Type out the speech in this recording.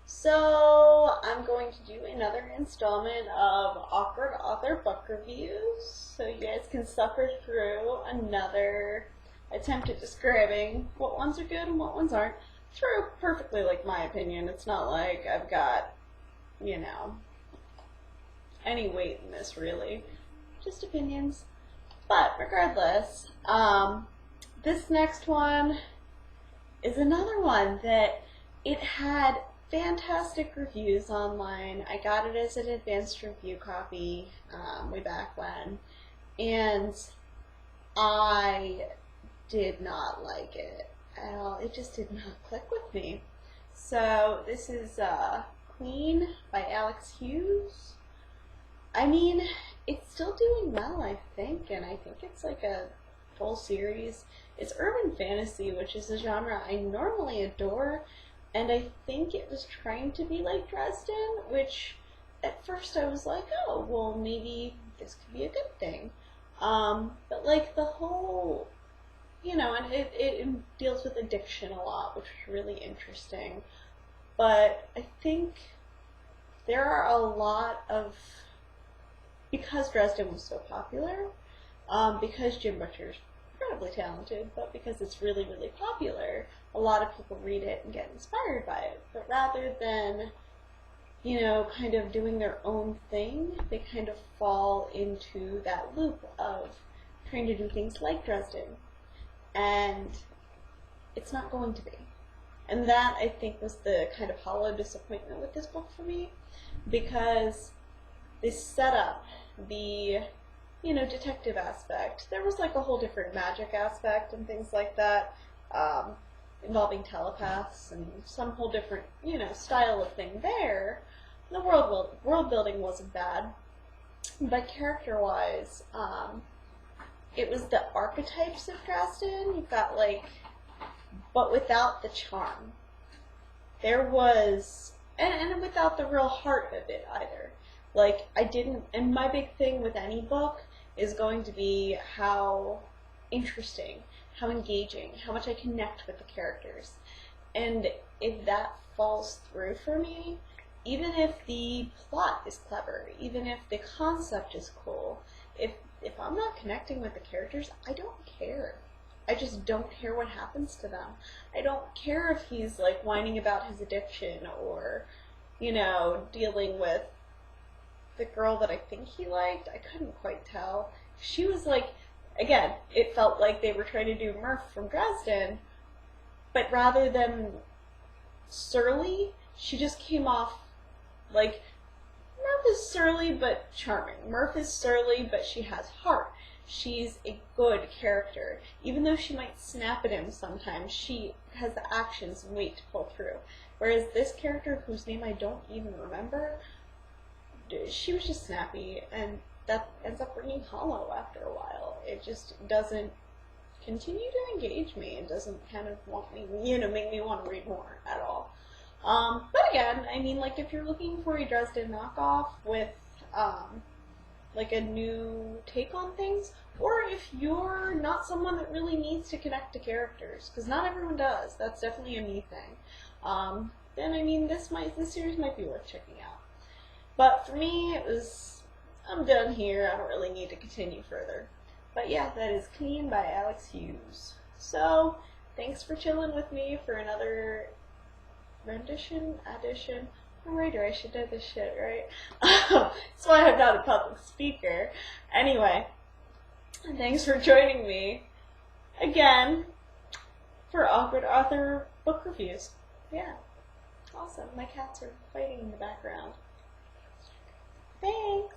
So, I'm going to do another installment of Awkward Author Book Reviews, so you guys can suffer through another attempt at describing what ones are good and what ones aren't. Through perfectly, like, my opinion. It's not like I've got, any weight in this, really. Just opinions. But, regardless, this next one is another one that it had fantastic reviews online. I got it as an advanced review copy way back when, and I did not like it at all. It just did not click with me. So this is Queen by Alex Hughes. I mean, it's still doing well, I think, and I think it's like a full series. It's urban fantasy, which is a genre I normally adore. And I think it was trying to be like Dresden, which at first I was like, oh, well, maybe this could be a good thing. But like the whole, and it deals with addiction a lot, which was really interesting. But I think there are a lot of, because Dresden was so popular, because Jim Butcher's incredibly talented, but because it's really, really popular, a lot of people read it and get inspired by it. But rather than, kind of doing their own thing, they kind of fall into that loop of trying to do things like Dresden. And it's not going to be. And that, I think, was the kind of hollow disappointment with this book for me, because they set up the detective aspect. There was like a whole different magic aspect and things like that, involving telepaths and some whole different, style of thing there. The world building wasn't bad, but character-wise, it was the archetypes of Dresden. You've got but without the charm. There was, and without the real heart of it either. And my big thing with any book is going to be how interesting, how engaging, how much I connect with the characters. And if that falls through for me, even if the plot is clever, even if the concept is cool, if I'm not connecting with the characters, I don't care. I just don't care what happens to them. I don't care if he's whining about his addiction or, dealing with the girl that I think he liked. I couldn't quite tell. She was again, it felt like they were trying to do Murph from Dresden, but rather than surly, she just came off Murph is surly but charming. Murph is surly but she has heart. She's a good character. Even though she might snap at him sometimes, she has the actions and weight to pull through. Whereas this character, whose name I don't even remember, she was just snappy, and that ends up ringing hollow after a while. It just doesn't continue to engage me. It doesn't kind of want me, make me want to read more at all. But again, I mean, if you're looking for a Dresden knockoff with, a new take on things, or if you're not someone that really needs to connect to characters, because not everyone does, that's definitely a me thing, then, I mean, this series might be worth checking out. But for me, I'm done here. I don't really need to continue further. But yeah, that is Clean by Alex Hughes. So, thanks for chilling with me for another addition. I'm a writer, I should know this shit, right? That's why I'm not a public speaker. Anyway, thanks for joining me again for Awkward Author Book Reviews. Yeah, awesome. My cats are fighting in the background. Thanks!